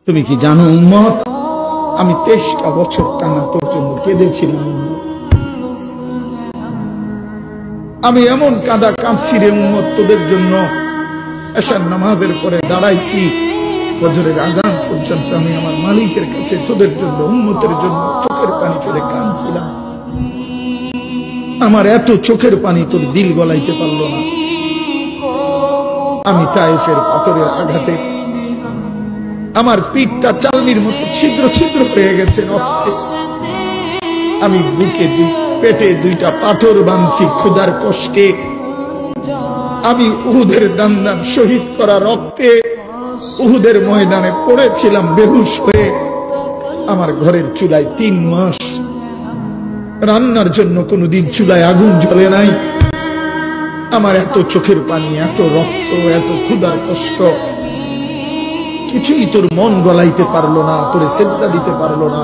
তুমি কি জানো উম্মত, আমি 23টা বছর টানা তোর জন্য কেঁদেছিলাম। আমি এমন কাঁদা কাঁদছি রে উম্মত তোদের জন্য। এশার নামাজের পরে দাঁড়াইছি, ফজরের আজান পর্যন্ত আমি আমার মালিকের কাছে তোদের জন্য, উম্মতের জন্য চোখের পানি ফেলে কাঁদছিলাম। আমার এত চোখের পানি তোর দিল গলাইতে পারলো না। আমি তায়েফের পাথরের আঘাতে আমার পিঠটা চালনির মতো ছিদ্র ছিদ্র হয়ে গেছে রক্তে। আমি বুকে পেটে 2টা পাথর বাঁধছি ক্ষুধার কষ্টে। আমি উহুদের দান শহীদ করা রক্তে উহুদের ময়দানে পড়েছিলাম বেহুশ হয়ে। আমার ঘরের চুলায় 3 মাস রান্নার জন্য কোনোদিন চুলায় আগুন জ্বলে নাই। আমার এত চোখের পানি, এত রক্ত, এত ক্ষুধার কষ্ট, কিছুই তোর মন গলাইতে পারলো না, তোরে সেজদা দিতে পারলো না।